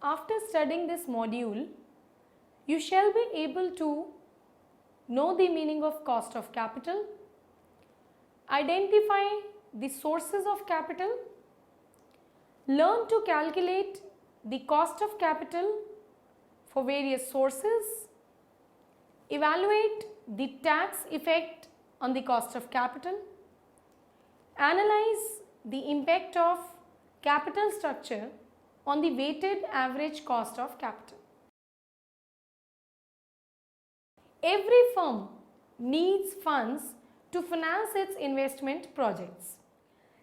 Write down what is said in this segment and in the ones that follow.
After studying this module, you shall be able to know the meaning of cost of capital, identify the sources of capital, learn to calculate the cost of capital for various sources, evaluate the tax effect on the cost of capital, analyze the impact of capital structure on the weighted average cost of capital. Every firm needs funds to finance its investment projects.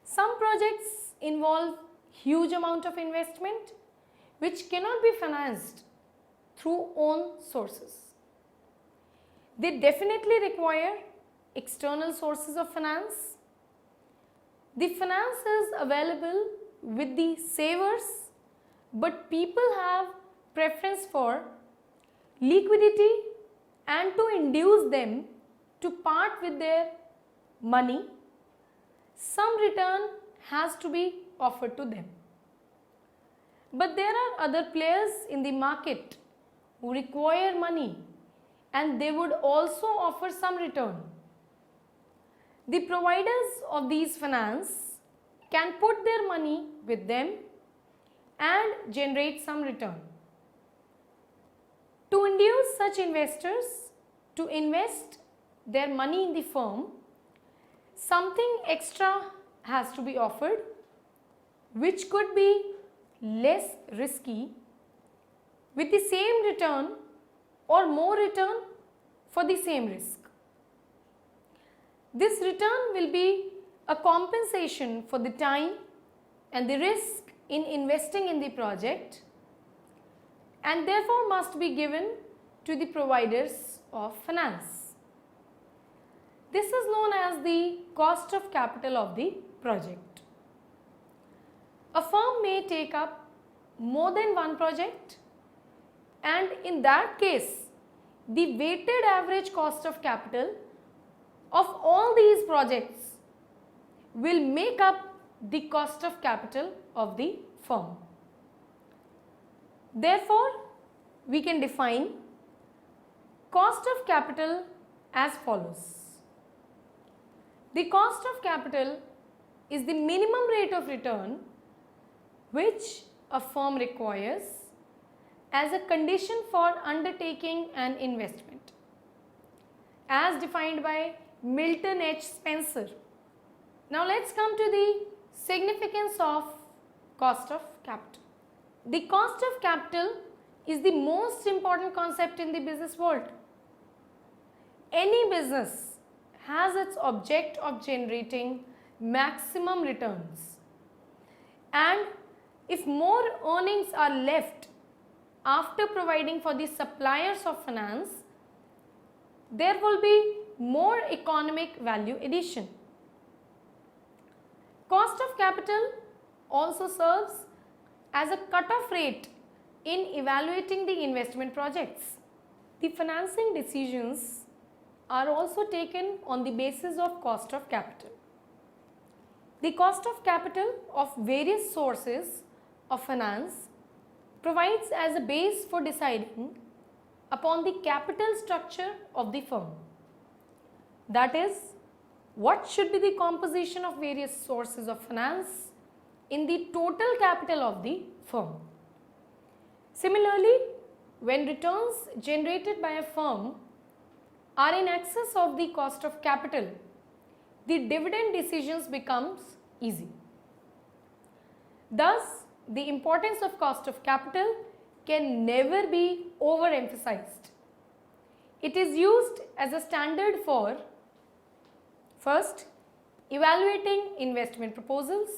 Some projects involve huge amount of investment which cannot be financed through own sources. They definitely require external sources of finance. The finance is available with the savers, but people have preference for liquidity and to induce them to part with their money, some return has to be offered to them. But there are other players in the market who require money and they would also offer some return. The providers of these finance can put their money with them and generate some return. To induce such investors to invest their money in the firm, something extra has to be offered which could be less risky with the same return or more return for the same risk. This return will be a compensation for the time and the risk in investing in the project and therefore must be given to the providers of finance. This is known as the cost of capital of the project. A firm may take up more than one project and in that case the weighted average cost of capital of all these projects will make up the cost of capital of the firm. Therefore, we can define cost of capital as follows. The cost of capital is the minimum rate of return which a firm requires as a condition for undertaking an investment, as defined by Milton H. Spencer. Now let's come to the significance of cost of capital. The cost of capital is the most important concept in the business world. Any business has its object of generating maximum returns, and if more earnings are left after providing for the suppliers of finance, there will be more economic value addition. Cost of capital also serves as a cut-off rate in evaluating the investment projects. The financing decisions are also taken on the basis of cost of capital. The cost of capital of various sources of finance provides as a base for deciding upon the capital structure of the firm. That is, what should be the composition of various sources of finance in the total capital of the firm. Similarly, when returns generated by a firm are in excess of the cost of capital, the dividend decisions becomes easy. Thus, the importance of cost of capital can never be overemphasized. It is used as a standard for first, evaluating investment proposals,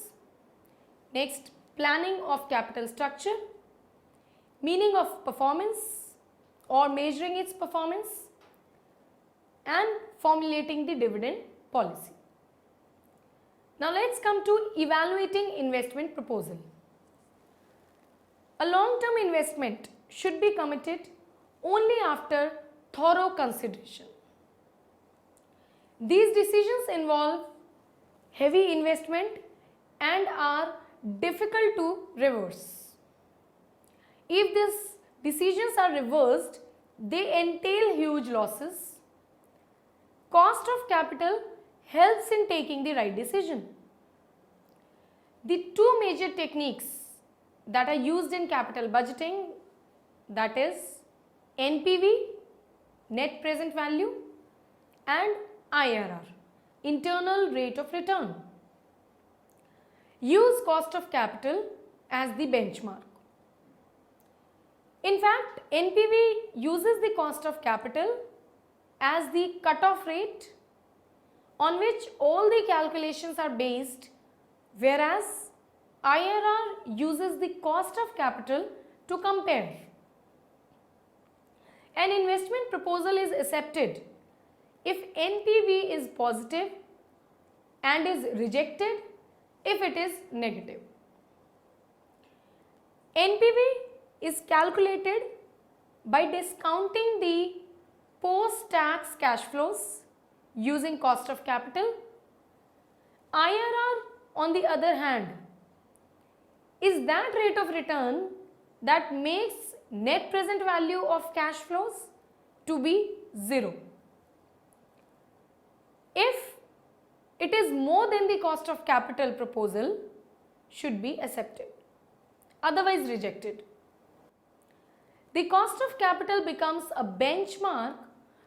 next, planning of capital structure, meaning of performance or measuring its performance, and formulating the dividend policy. Now let's come to evaluating investment proposal. A long-term investment should be committed only after thorough consideration. These decisions involve heavy investment and are difficult to reverse. If these decisions are reversed, they entail huge losses. Cost of capital helps in taking the right decision. The two major techniques that are used in capital budgeting, that is NPV, net present value, and IRR, internal rate of return. Use cost of capital as the benchmark. In fact, NPV uses the cost of capital as the cutoff rate on which all the calculations are based, whereas IRR uses the cost of capital to compare. An investment proposal is accepted if NPV is positive and is rejected if it is negative. NPV is calculated by discounting the post-tax cash flows using cost of capital. IRR, on the other hand, is that rate of return that makes net present value of cash flows to be 0. If it is more than the cost of capital, proposal should be accepted, otherwise rejected. The cost of capital becomes a benchmark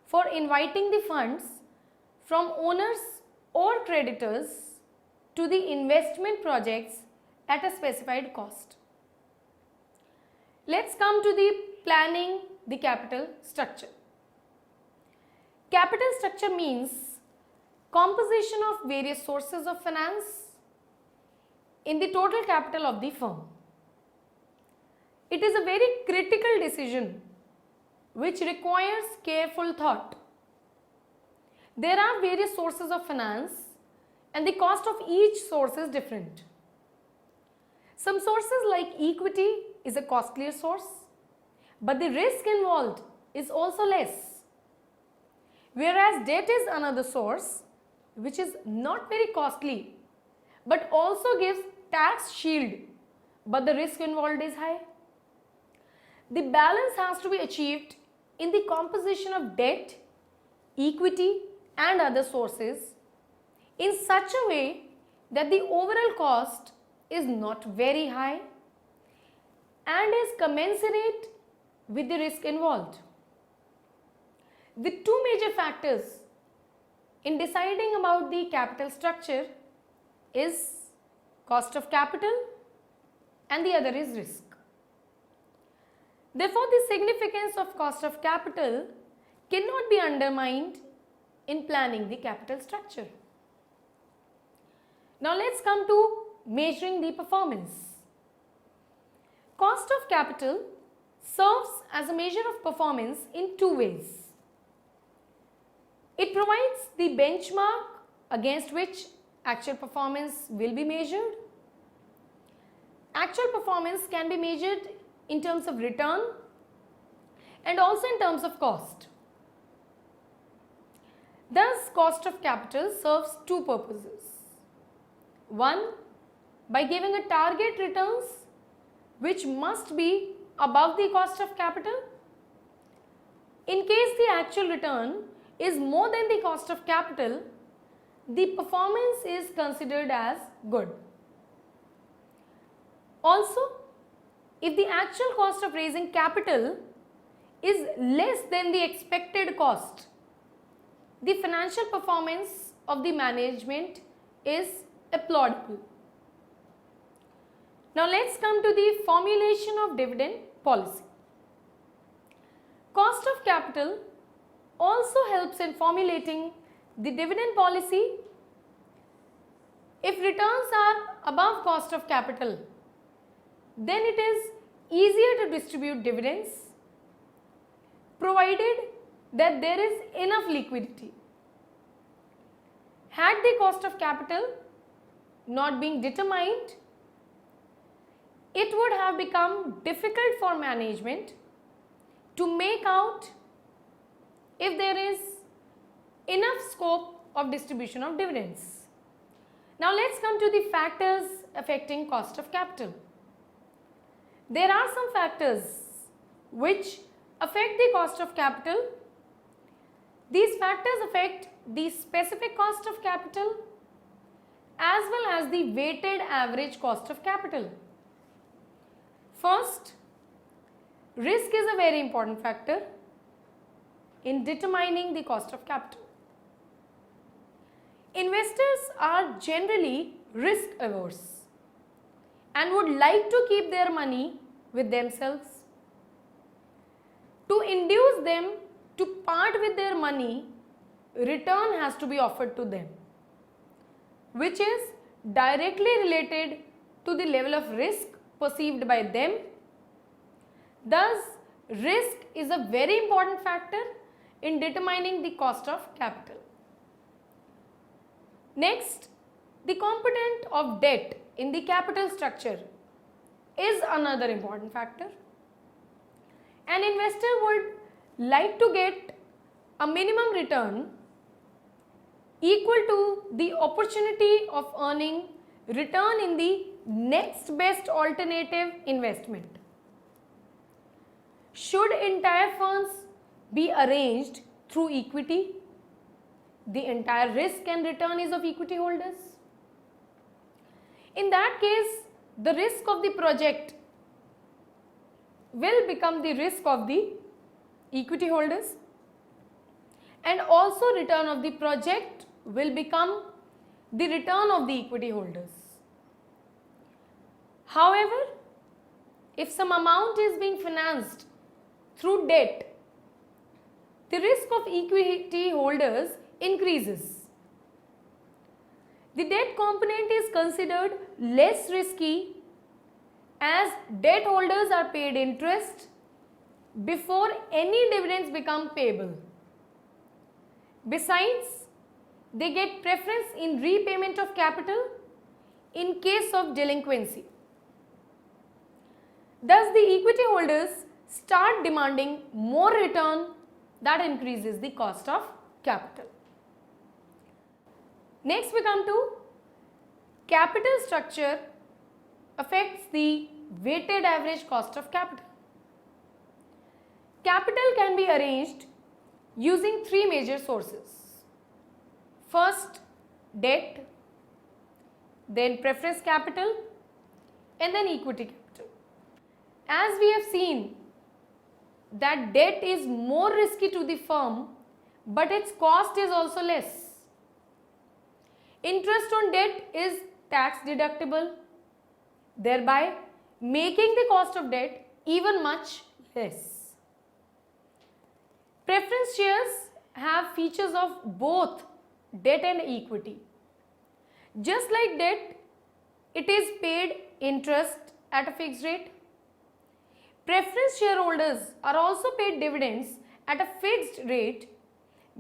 for inviting the funds from owners or creditors to the investment projects at a specified cost. Let's come to the planning the capital structure. Capital structure means composition of various sources of finance in the total capital of the firm. It is a very critical decision which requires careful thought. There are various sources of finance and the cost of each source is different. Some sources like equity is a costlier source, but the risk involved is also less. Whereas debt is another source which is not very costly but also gives tax shield, but the risk involved is high. The balance has to be achieved in the composition of debt, equity and other sources in such a way that the overall cost is not very high and is commensurate with the risk involved. The two major factors in deciding about the capital structure is cost of capital and the other is risk. Therefore, the significance of cost of capital cannot be undermined in planning the capital structure. Now let's come to measuring the performance. Cost of capital serves as a measure of performance in two ways. It provides the benchmark against which actual performance will be measured. Actual performance can be measured in terms of return and also in terms of cost. Thus, cost of capital serves two purposes. One, by giving a target returns which must be above the cost of capital. In case the actual return is more than the cost of capital, the performance is considered as good. Also, if the actual cost of raising capital is less than the expected cost, the financial performance of the management is applaudable. Now let's come to the formulation of dividend policy. Cost of capital also helps in formulating the dividend policy. If returns are above cost of capital, then it is easier to distribute dividends provided that there is enough liquidity. Had the cost of capital not been determined, it would have become difficult for management to make out if there is enough scope of distribution of dividends. Now let's come to the factors affecting cost of capital. There are some factors which affect the cost of capital. These factors affect the specific cost of capital as well as the weighted average cost of capital. First, risk is a very important factor in determining the cost of capital. Investors are generally risk averse and would like to keep their money with themselves. To induce them to part with their money, return has to be offered to them, which is directly related to the level of risk perceived by them. Thus, risk is a very important factor in determining the cost of capital. Next, the component of debt in the capital structure is another important factor. An investor would like to get a minimum return equal to the opportunity of earning return in the next best alternative investment. Should entire funds be arranged through equity? The entire risk and return is of equity holders. In that case, the risk of the project will become the risk of the equity holders, and also return of the project will become the return of the equity holders. However, if some amount is being financed through debt, the risk of equity holders increases. The debt component is considered less risky as debt holders are paid interest before any dividends become payable. Besides, they get preference in repayment of capital in case of delinquency. Thus, the equity holders start demanding more return, that increases the cost of capital. Next, we come to capital structure affects the weighted average cost of capital. Capital can be arranged using three major sources. First, debt, then preference capital, and then equity capital. As we have seen that debt is more risky to the firm, but its cost is also less. Interest on debt is tax deductible, thereby making the cost of debt even much less. Preference shares have features of both debt and equity. Just like debt, it is paid interest at a fixed rate. Preference shareholders are also paid dividends at a fixed rate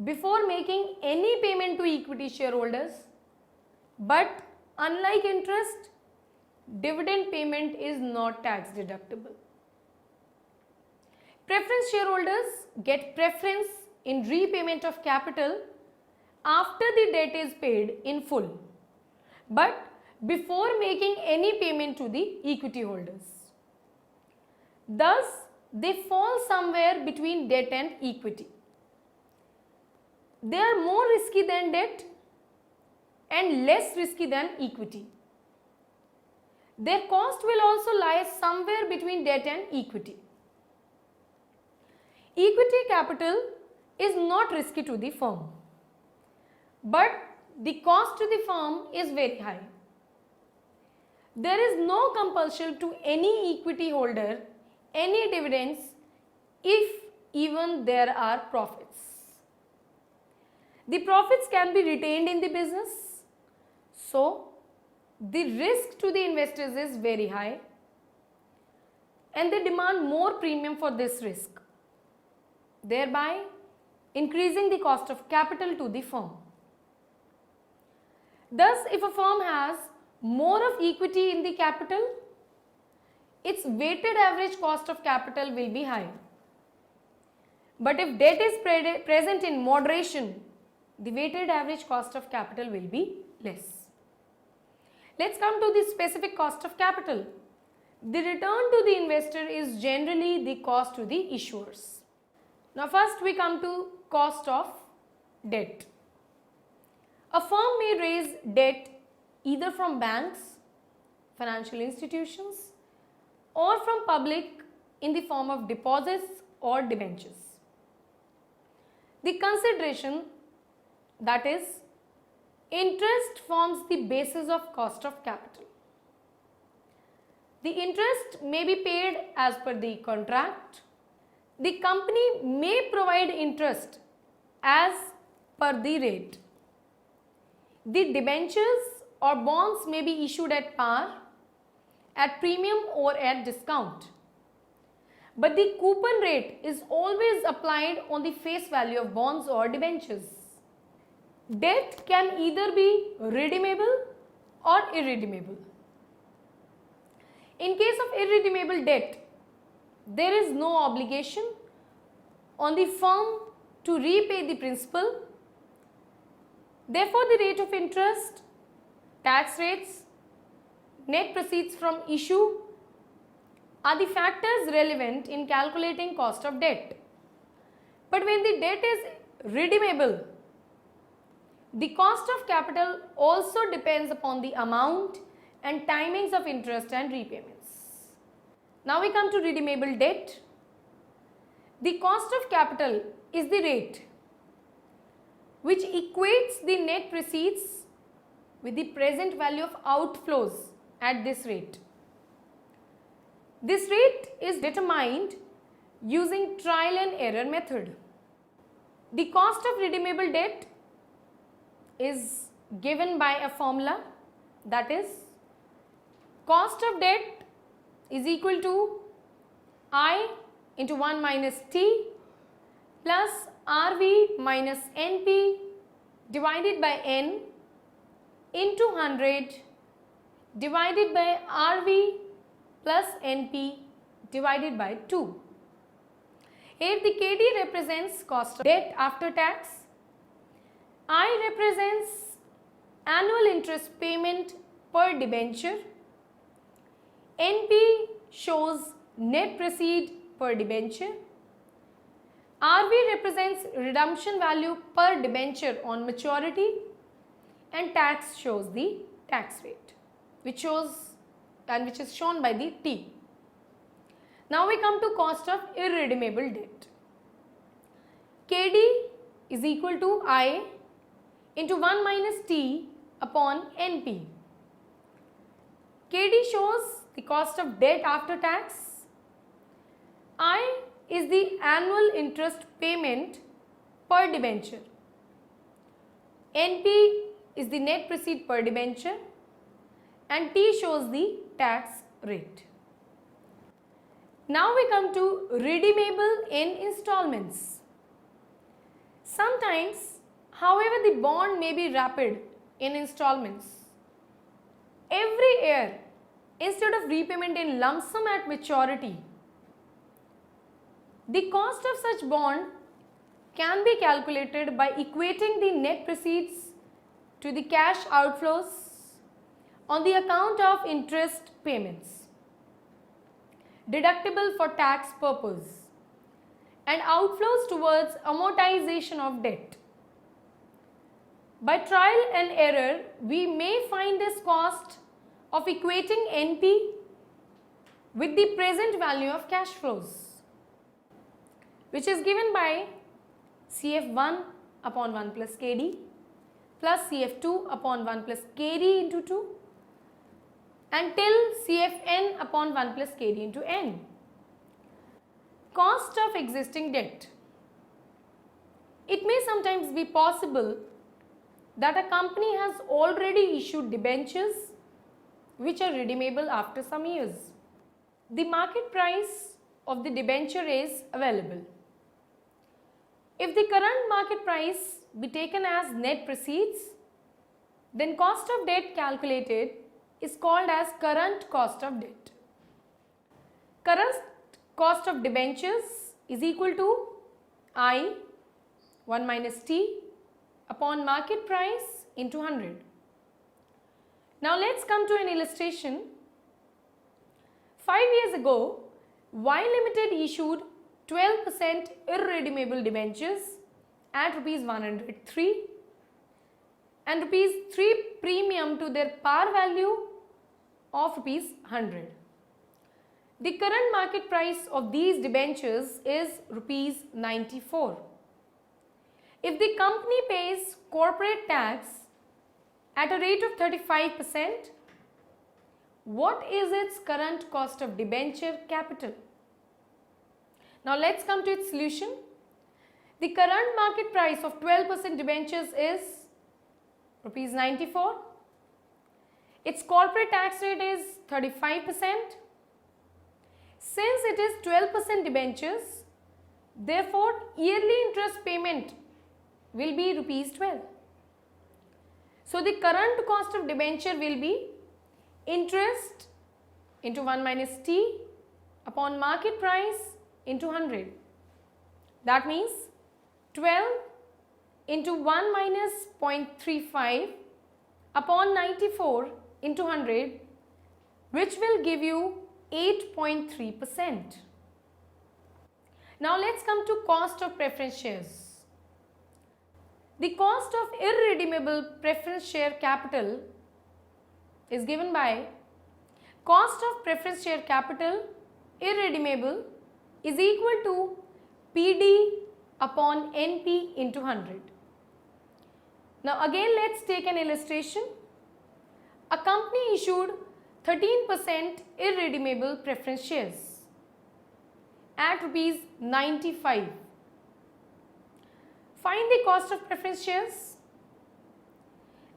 before making any payment to equity shareholders. But unlike interest, dividend payment is not tax deductible. Preference shareholders get preference in repayment of capital after the debt is paid in full, but before making any payment to the equity holders. Thus, they fall somewhere between debt and equity. They are more risky than debt and less risky than equity. Their cost will also lie somewhere between debt and equity. Equity capital is not risky to the firm, but the cost to the firm is very high. There is no compulsion to any equity holder any dividends if even there are profits. The profits can be retained in the business, so the risk to the investors is very high and they demand more premium for this risk, thereby increasing the cost of capital to the firm. Thus, if a firm has more of equity in the capital, its weighted average cost of capital will be high. But if debt is present in moderation, the weighted average cost of capital will be less. Let's come to the specific cost of capital. The return to the investor is generally the cost to the issuers. Now first we come to cost of debt. A firm may raise debt either from banks, financial institutions, or from public in the form of deposits or debentures. The consideration, that is, interest, forms the basis of cost of capital. The interest may be paid as per the contract. The company may provide interest as per the rate. The debentures or bonds may be issued at par, at premium or at discount. But the coupon rate is always applied on the face value of bonds or debentures. Debt can either be redeemable or irredeemable. In case of irredeemable debt, there is no obligation on the firm to repay the principal. Therefore, the rate of interest, tax rates, net proceeds from issue are the factors relevant in calculating cost of debt. But when the debt is redeemable, the cost of capital also depends upon the amount and timings of interest and repayments. Now we come to redeemable debt. The cost of capital is the rate which equates the net proceeds with the present value of outflows at this rate. This rate is determined using trial and error method. The cost of redeemable debt is given by a formula, that is, cost of debt is equal to I into 1 minus T plus RV minus NP divided by N into 100 divided by RV plus NP divided by 2. Here the KD represents cost of debt after tax, I represents annual interest payment per debenture, NP shows net proceed per debenture, RV represents redemption value per debenture on maturity, and tax shows the tax rate which is shown by the T. Now we come to cost of irredeemable debt. KD is equal to I into 1 minus T upon NP. KD shows the cost of debt after tax. I is the annual interest payment per debenture. NP is the net proceed per debenture, and T shows the tax rate. Now we come to redeemable in installments. Sometimes, however, the bond may be rapid in installments. Every year, instead of repayment in lump sum at maturity, the cost of such bond can be calculated by equating the net proceeds to the cash outflows on the account of interest payments, deductible for tax purpose, and outflows towards amortization of debt. By trial and error, we may find this cost of equating NP with the present value of cash flows, which is given by CF1 upon 1 plus KD plus CF2 upon 1 plus KD into 2 until CFN upon 1 plus KD into N. Cost of existing debt. It may sometimes be possible that a company has already issued debentures which are redeemable after some years. The market price of the debenture is available. If the current market price be taken as net proceeds, then cost of debt calculated is called as current cost of debt. Current cost of debentures is equal to I 1 minus T upon market price into 100. Now let's come to an illustration. 5 years ago, Y Limited issued 12% irredeemable debentures at rupees 103 and rupees 3 premium to their par value of rupees 100. The current market price of these debentures is rupees 94. If the company pays corporate tax at a rate of 35%, what is its current cost of debenture capital? Now let's come to its solution. The current market price of 12% debentures is rupees 94. Its corporate tax rate is 35%. Since it is 12% debentures, therefore yearly interest payment will be rupees 12. So the current cost of debenture will be interest into 1 minus T upon market price into 100. That means 12 into 1 minus 0.35 upon 94 into 100, which will give you 8.3%. Now let's come to cost of preference shares. The cost of irredeemable preference share capital is given by cost of preference share capital irredeemable is equal to PD upon NP into 100. Now again let's take an illustration. A company issued 13% irredeemable preference shares at rupees 95. Find the cost of preference shares.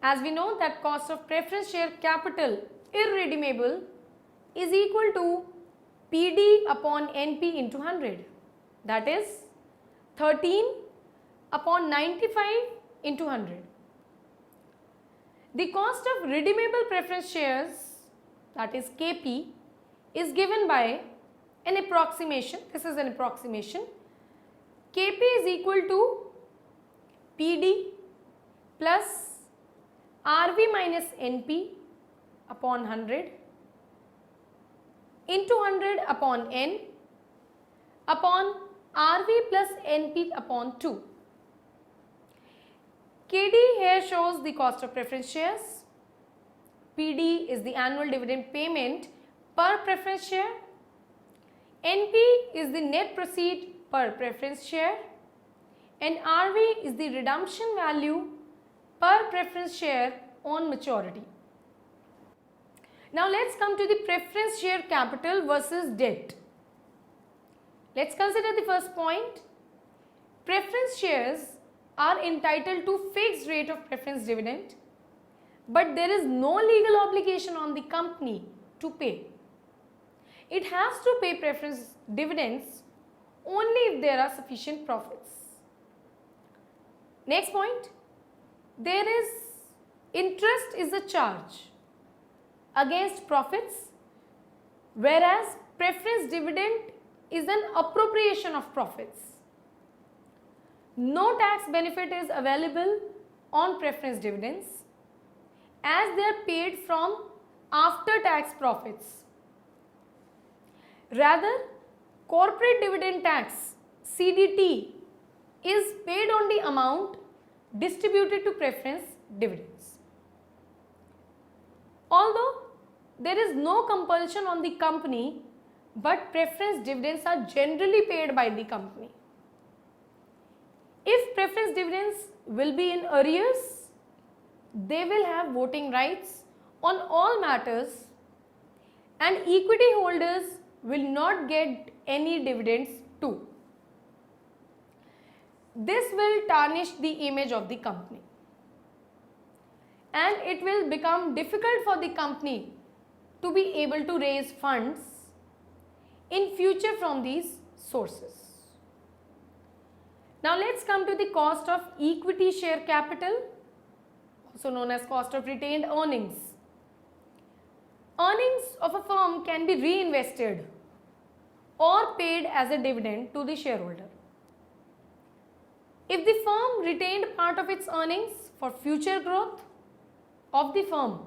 As we know that cost of preference share capital irredeemable is equal to PD upon NP into 100. That is 13 upon 95 into 100. The cost of redeemable preference shares, that is KP, is given by an approximation. This is an approximation. KP is equal to PD plus RV minus NP upon 100 into 100 upon N upon RV plus NP upon 2. KD here shows the cost of preference shares. PD is the annual dividend payment per preference share. NP is the net proceed per preference share. And RV is the redemption value per preference share on maturity. Now let's come to the preference share capital versus debt. Let's consider the first point. Preference shares are entitled to fixed rate of preference dividend, but there is no legal obligation on the company to pay. It has to pay preference dividends only if there are sufficient profits. Next point, there is interest is a charge against profits, whereas preference dividend is an appropriation of profits. No tax benefit is available on preference dividends as they are paid from after tax profits. Rather, corporate dividend tax CDT is paid on the amount distributed to preference dividends. Although there is no compulsion on the company, but preference dividends are generally paid by the company. If preference dividends will be in arrears, they will have voting rights on all matters and equity holders will not get any dividends too. This will tarnish the image of the company and it will become difficult for the company to be able to raise funds in future from these sources. Now let's come to the cost of equity share capital, also known as cost of retained earnings. Earnings of a firm can be reinvested or paid as a dividend to the shareholder. If the firm retained part of its earnings for future growth of the firm,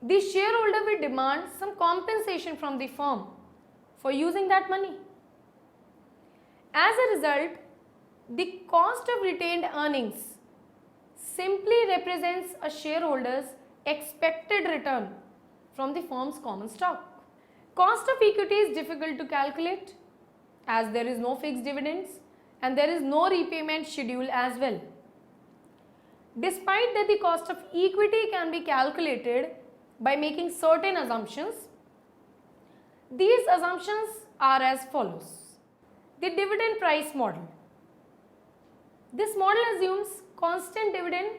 the shareholder will demand some compensation from the firm for using that money. As a result, the cost of retained earnings simply represents a shareholder's expected return from the firm's common stock. Cost of equity is difficult to calculate as there is no fixed dividends and there is no repayment schedule as well. Despite that the cost of equity can be calculated by making certain assumptions, these assumptions are as follows. The dividend price model. This model assumes constant dividend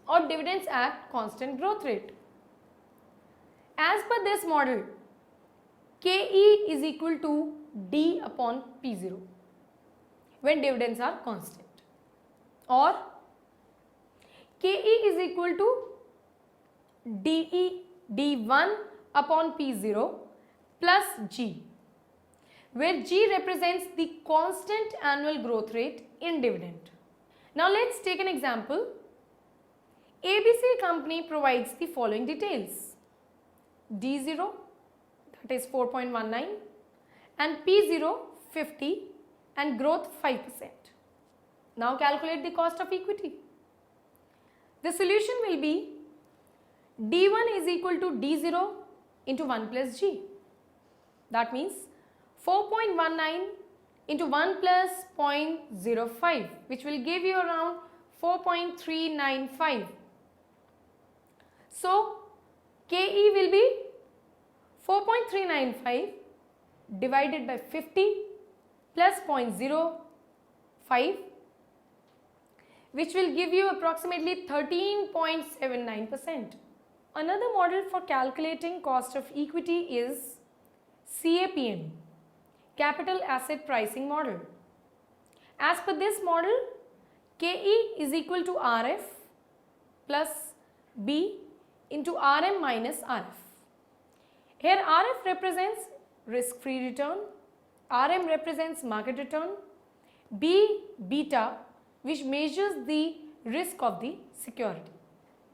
or dividends at constant growth rate. As per this model, KE is equal to D upon P0 when dividends are constant, or KE is equal to D1 upon P0 plus G, where G represents the constant annual growth rate in dividend. Now let's take an example. ABC company provides the following details. D0, that is 4.19, and P0 50 and growth 5%. Now calculate the cost of equity. The solution will be D1 is equal to D0 into 1 plus G. That means 4.19 into 1 plus 0.05, which will give you around 4.395. So KE will be 4.395 divided by 50 plus 0.05, which will give you approximately 13.79%. Another model for calculating cost of equity is CAPM, Capital Asset Pricing Model. As per this model, KE is equal to RF plus B into RM minus RF. Here RF represents risk-free return, RM represents market return, B beta, which measures the risk of the security.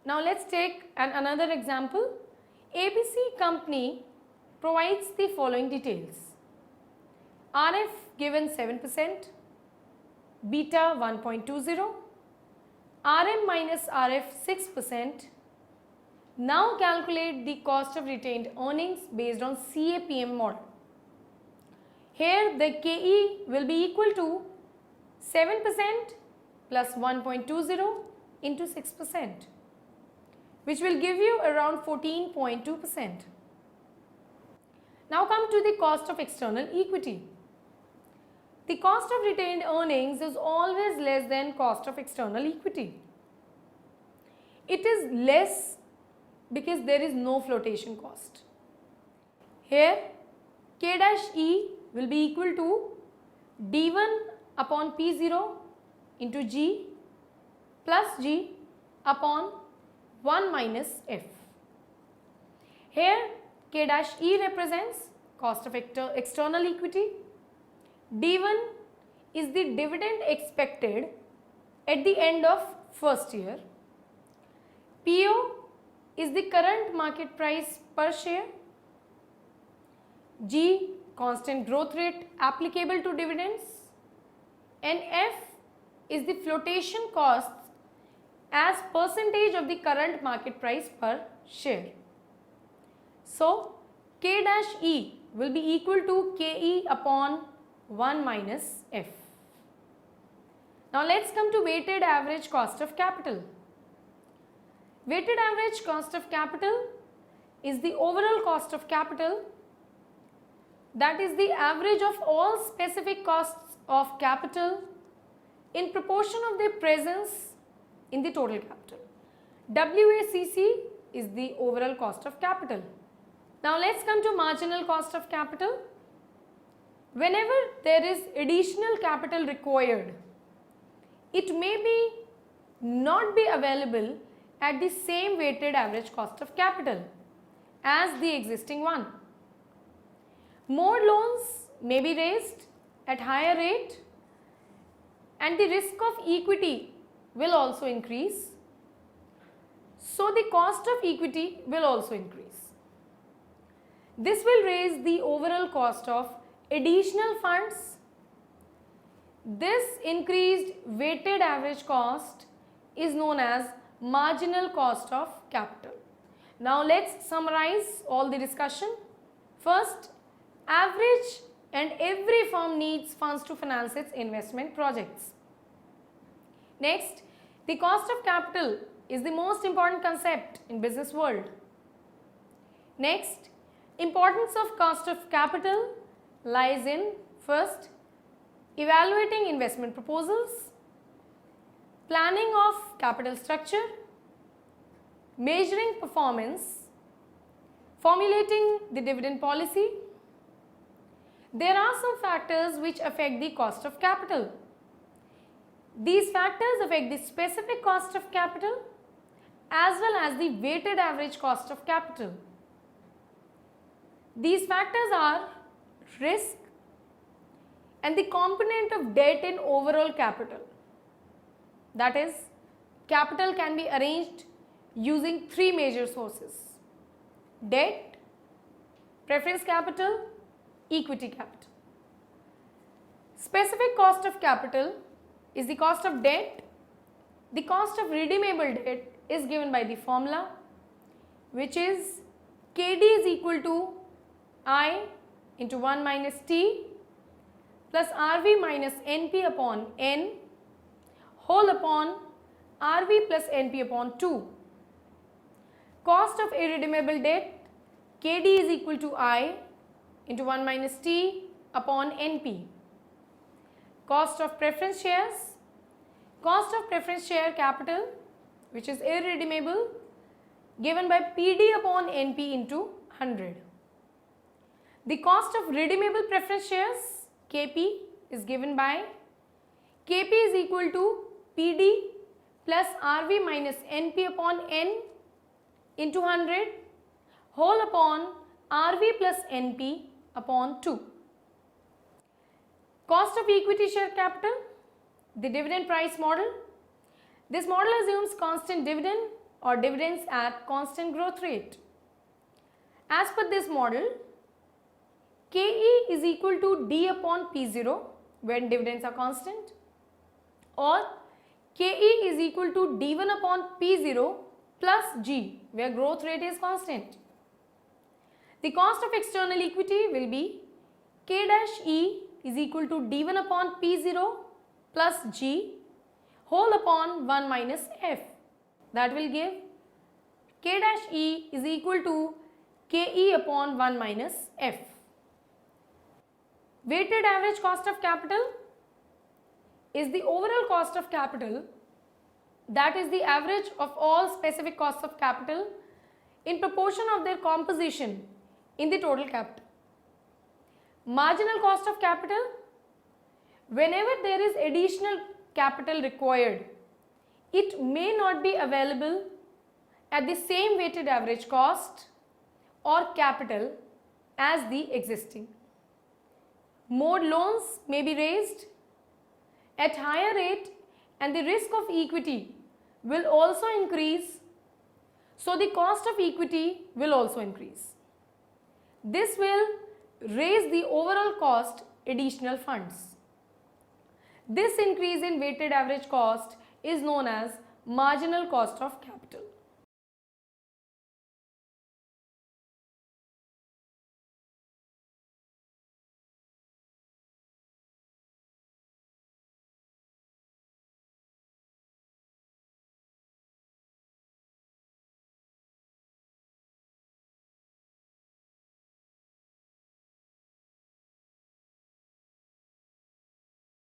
Now let's take another example. ABC company provides the following details. RF given 7%, beta 1.20, RM minus RF 6%. Now calculate the cost of retained earnings based on CAPM model. Here the KE will be equal to 7% plus 1.20 into 6%, which will give you around 14.2%. Now come to the cost of external equity. The cost of retained earnings is always less than cost of external equity. It is less because there is no flotation cost. Here K dash E will be equal to D1 upon P0 into G plus G upon 1 minus F. Here K dash E represents cost of external equity. D1 is the dividend expected at the end of first year. PO is the current market price per share. G, constant growth rate applicable to dividends, and F is the flotation costs as percentage of the current market price per share. So K dash E will be equal to KE upon 1 minus F. Now let's come to weighted average cost of capital. Weighted average cost of capital is the overall cost of capital, that is the average of all specific costs of capital in proportion of their presence in the total capital. WACC is the overall cost of capital. Now let's come to marginal cost of capital. Whenever there is additional capital required, it may be not be available at the same weighted average cost of capital as the existing one. More loans may be raised at higher rate and the risk of equity will also increase. so the cost of equity will also increase. This will raise the overall cost of additional funds. This increased weighted average cost is known as marginal cost of capital. Now let's summarize all the discussion. First, average and every firm needs funds to finance its investment projects. Next, the cost of capital is the most important concept in business world. Next, importance of cost of capital lies in first, evaluating investment proposals, planning of capital structure, measuring performance, formulating the dividend policy. There are some factors which affect the cost of capital. These factors affect the specific cost of capital as well as the weighted average cost of capital. These factors are risk and the component of debt in overall capital. That is, capital can be arranged using three major sources: debt, preference capital, equity capital. Specific cost of capital is the cost of debt. The cost of redeemable debt is given by the formula, which is KD is equal to I into 1 minus T plus RV minus NP upon N whole upon RV plus NP upon 2. Cost of irredeemable debt, KD is equal to I into 1 minus T upon NP. Cost of preference shares, cost of preference share capital, which is irredeemable, given by PD upon NP into 100. The cost of redeemable preference shares, KP, is given by KP is equal to PD plus RV minus NP upon N into 100 whole upon RV plus NP upon 2. Cost of equity share capital, the dividend price model. This model assumes constant dividend or dividends at constant growth rate. As per this model, KE is equal to D upon P0 when dividends are constant, or KE is equal to D1 upon P0 plus G where growth rate is constant. The cost of external equity will be K dash E is equal to D1 upon P0 plus G whole upon 1 minus F. That will give K dash E is equal to KE upon 1 minus F. Weighted average cost of capital is the overall cost of capital, that is the average of all specific costs of capital in proportion of their composition in the total capital. Marginal cost of capital, whenever there is additional capital required, it may not be available at the same weighted average cost or capital as the existing. More loans may be raised at higher rate and the risk of equity will also increase, so the cost of equity will also increase. This will raise the overall cost additional funds. This increase in weighted average cost is known as marginal cost of capital.